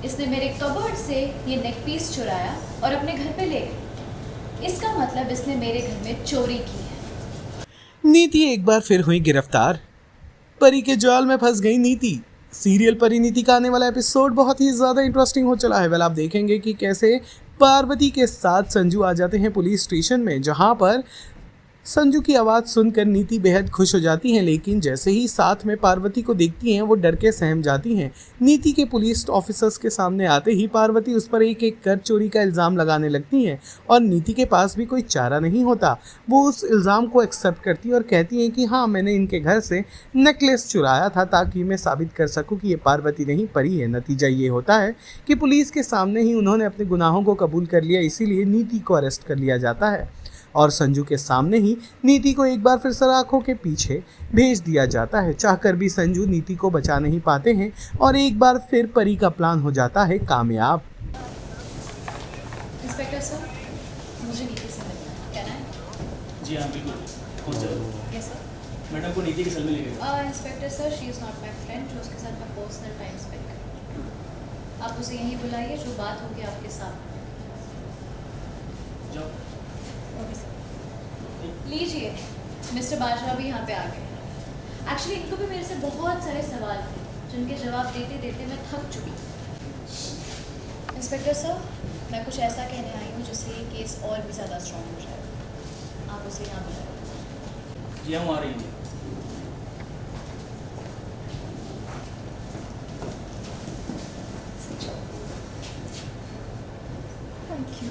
इसने मेरे कबर्ड से ये नेक पीस चुराया और अपने घर पे ले गया। इसका मतलब इसने मेरे घर में चोरी की है। नीति एक बार फिर हुई गिरफ्तार। परी के जाल में फंस गई नीति। सीरियल परिणीति का आने वाला एपिसोड बहुत ही ज़्यादा इंटरेस्टिंग हो चला है। वेल, आप देखेंगे कि कैसे पार्वती के साथ संजू आ जाते हैं पुलिस स्टेशन में, जहां पर संजू की आवाज़ सुनकर नीति बेहद खुश हो जाती हैं, लेकिन जैसे ही साथ में पार्वती को देखती हैं वो डर के सहम जाती हैं। नीति के पुलिस ऑफिसर्स के सामने आते ही पार्वती उस पर एक एक कर चोरी का इल्ज़ाम लगाने लगती हैं और नीति के पास भी कोई चारा नहीं होता। वो उस इल्ज़ाम को एक्सेप्ट करती है और कहती हैं कि हाँ, मैंने इनके घर से नेकलेस चुराया था ताकि मैं साबित कर सकूं कि ये पार्वती नहीं परी है। नतीजा ये होता है कि पुलिस के सामने ही उन्होंने अपने गुनाहों को कबूल कर लिया, इसीलिए नीति को अरेस्ट कर लिया जाता है और संजू के सामने ही नीति को एक बार फिर सलाखों के पीछे भेज दिया जाता है। चाहकर भी संजू नीति को बचा नहीं पाते हैं और एक बार फिर परी का प्लान हो जाता है कामयाब। इंस्पेक्टर सर, मुझे नीति से मिलना है। कहना है? जी हाँ, बिल्कुल पहुँच जाओ। Yes sir. मैडम को नीति के सेल में ले गए। Inspector sir, she is not my friend, जो उसके साथ मैं पर्सनल टाइम स्पेंड करूँ। आप उसे यहीं बुलाइए, जो बात होगी आपके साथ। जाओ। Okay sir. लीजिए, मिस्टर बाजवा भी यहाँ पे आ गए। एक्चुअली इनको भी मेरे से बहुत सारे सवाल थे, जिनके जवाब देते देते मैं थक चुकी। इंस्पेक्टर सर, मैं कुछ ऐसा कहने आई हूँ जिससे ये केस और भी ज़्यादा स्ट्रॉन्ग हो जाए। आप उसे यहाँ बुलाइए। जी हम आ रही हैं। Thank you.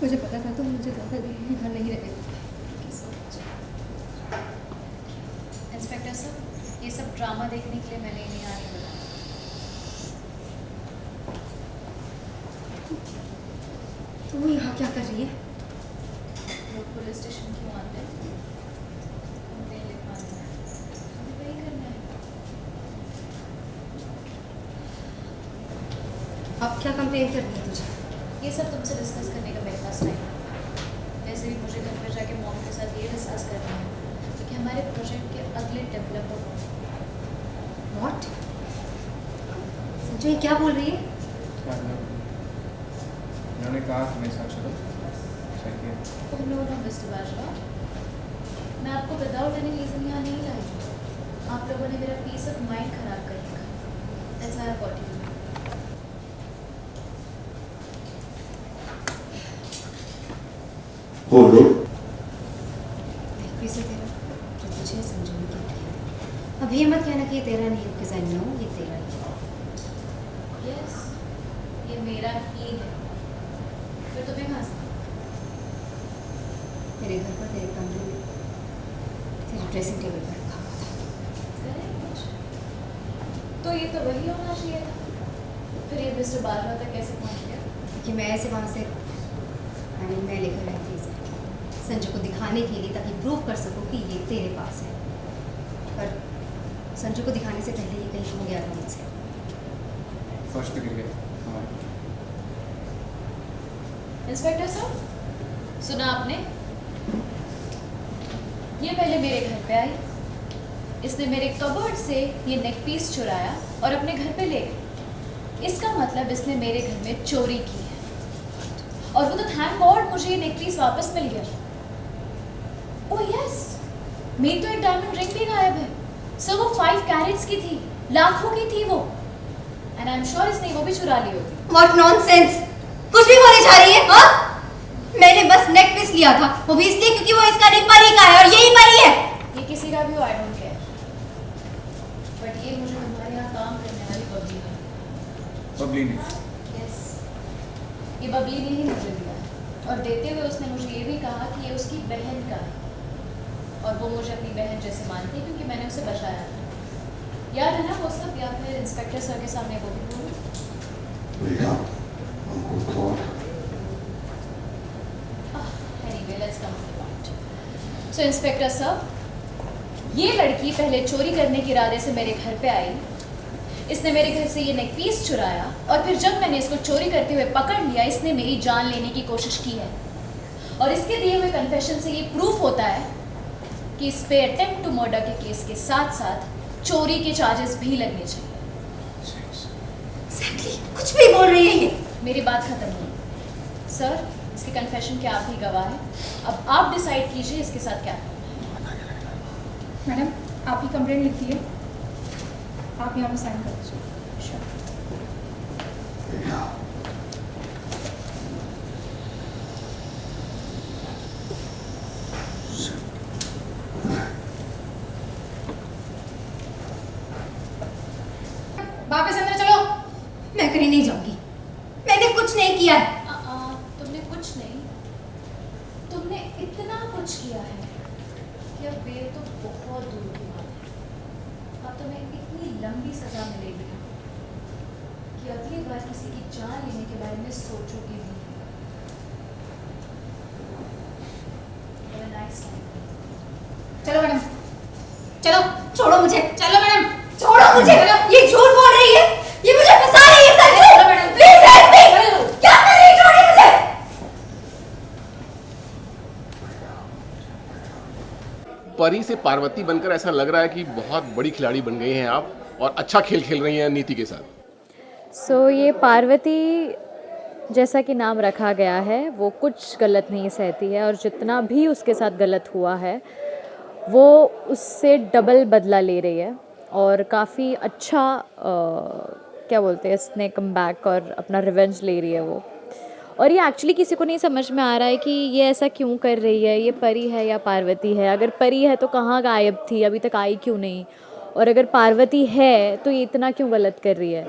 मुझे पता था तो मुझे ज़्यादा देर यहाँ नहीं रहेगा। इंस्पेक्टर सर, ये सब ड्रामा देखने के लिए मैंने इन्हें यहाँ नहीं बुलाया। तुम यहाँ क्या कर रही है? लोग पुलिस स्टेशन क्यों आते हैं? कंप्लेन लिखवाने हैं। हमें वही करना है। अब क्या कंप्लेन करनी है तुझे? ये सब तुमसे डिस्कस करने का मेरे पास टाइम है। वैसे भी मुझे घर पर जाके मॉम के साथ ये डिस्कस करना है कि हमारे प्रोजेक्ट के अगले डेवलपर कौन है। व्हाट? संजय क्या बोल रही है? उन्होंने कहा कि मेरे साथ चलो। Oh no no mister Bajwa, मैं आपको विदाउट एनी रीज़न यहाँ नहीं लाई। आप लोगों ने मेरा पीस ऑफ माइंड खराब कर रखा। That's why I got you. बोलो। से तेरा जो तुझे संजय ने किया। अब ये मत कहना कि ये तेरा नहीं है, बिकॉज़ आई नो ये तेरा ही है। यस, ये मेरा ही है। फिर तुम्हें कहाँ से? तेरे घर पर, तेरे कमरे में, तेरे ड्रेसिंग टेबल पर रखा हुआ था। करे कुछ तो ये तो वही होना चाहिए था। फिर ये मिस्टर बाजवा तक कैसे पहुँच गया? क्योंकि मैं ऐसे वहाँ से मैं लेकर आई थी इसे संजू को दिखाने के लिए, ताकि प्रूव कर सकूं कि ये तेरे पास है। पर संजू को दिखाने से पहले ये कहीं हो गया था मुझसे। फर्स्ट पे गिर गया। इंस्पेक्टर साहब, सुना आपने? ये पहले मेरे घर पे आई, इसने मेरे कबर्ड से ये नेक पीस चुराया और अपने घर पे ले गई। इसका मतलब इसने मेरे घर में चोरी की है। और वो तो थैंक गॉड मुझे ये नेक पीस वापस मिल गया। ओह यस, मेरी तो एक डायमंड रिंग भी गायब है। सर वो 5 कैरेट्स की थी, लाखों की थी वो। एंड आई एम श्योर इसने वो भी चुरा ली होगी। What nonsense! कुछ भी बोले जा रही है, हाँ? मैंने बस नेक पीस लिया था, वो भी इसलिए क्योंकि वो इसका नहीं परी का है और यही परी है। ये किसी का भी हो, आई डोंट केयर। बट ये मुझे हमारे यहाँ काम करने वाली बबली है। बबली ने। यस, ये बबली ने ही मुझे दिया है और देते हुए उसने मुझे ये भी कहा कि ये उसकी बहन का है और वो मुझे अपनी बहन जैसे मानती है क्योंकि मैंने उसे बचाया था। याद है ना वो सब? या फिर इंस्पेक्टर सर के सामने वो भी बोलूं? भैया, हमको थोड़ा Anyway, let's come to the point. So, inspector sir, ये लड़की पहले चोरी करने के इरादे से मेरे घर पे आई। इसने मेरे घर से ये नेक पीस चुराया और फिर जब मैंने इसको चोरी करते हुए पकड़ लिया, इसने मेरी जान लेने की कोशिश की है। और इसके दिए हुए कन्फेशन से ये प्रूफ होता है कि इस पे अटेम्प्ट टू मर्डर के केस के साथ साथ चोरी के चार्जेस भी लगने चाहिए। Exactly. कुछ भी बोल रही है ये? मेरी बात खत्म हुई। सर, इसके कन्फेशन के आप ही गवाह हैं। अब आप डिसाइड कीजिए इसके साथ क्या करना है। मैडम, आप ही कंप्लेंट लिख दिए, आप यहाँ पे साइन कर दीजिए। वापस अंदर चलो। मैं कहीं नहीं जाऊंगी, मैंने कुछ नहीं किया है। तुमने कुछ नहीं, तुमने इतना कुछ किया है कि अब बेल तो बहुत दूर की बात है। अब तुम्हें इतनी लंबी सजा मिलेगी कि अगली बार किसी की जान लेने के बारे में सोचोगे भी नहीं। Have a nice time. चलो मैडम, चलो, छोड़ो मुझे, चलो मैडम, छोड़ो मुझे। ये झूठ बोल रही है, ये मुझे फंसा रही है। Sanju, please help me. क्या कर रही है? छोड़िए मुझे। परी से पार्वती बनकर ऐसा लग रहा है कि बहुत बड़ी खिलाड़ी बन गई हैं आप और अच्छा खेल खेल रही हैं नीति के साथ। ये पार्वती जैसा कि नाम रखा गया है, वो कुछ गलत नहीं सहती है और जितना भी उसके साथ गलत हुआ है वो उससे डबल बदला ले रही है और काफ़ी अच्छा क्या बोलते हैं, इसने कम बैक और अपना रिवेंज ले रही है वो। और ये एक्चुअली किसी को नहीं समझ में आ रहा है कि ये ऐसा क्यों कर रही है, ये परी है या पार्वती है। अगर परी है तो कहाँ गायब थी, अभी तक आई क्यों नहीं, और अगर पार्वती है तो ये इतना क्यों गलत कर रही है।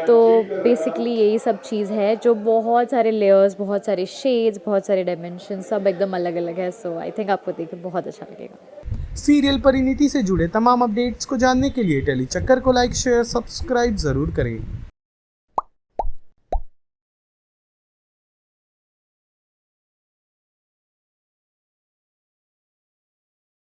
तो बेसिकली यही सब चीज़ है जो बहुत सारे लेयर्स, बहुत सारे शेड्स, बहुत सारे डायमेंशन सब एकदम अलग अलग है। सो आई थिंक आपको देख के बहुत अच्छा लगेगा। सीरियल परिणीति से जुड़े तमाम अपडेट्स को जानने के लिए टेली चक्कर को लाइक, शेयर, सब्सक्राइब जरूर करें।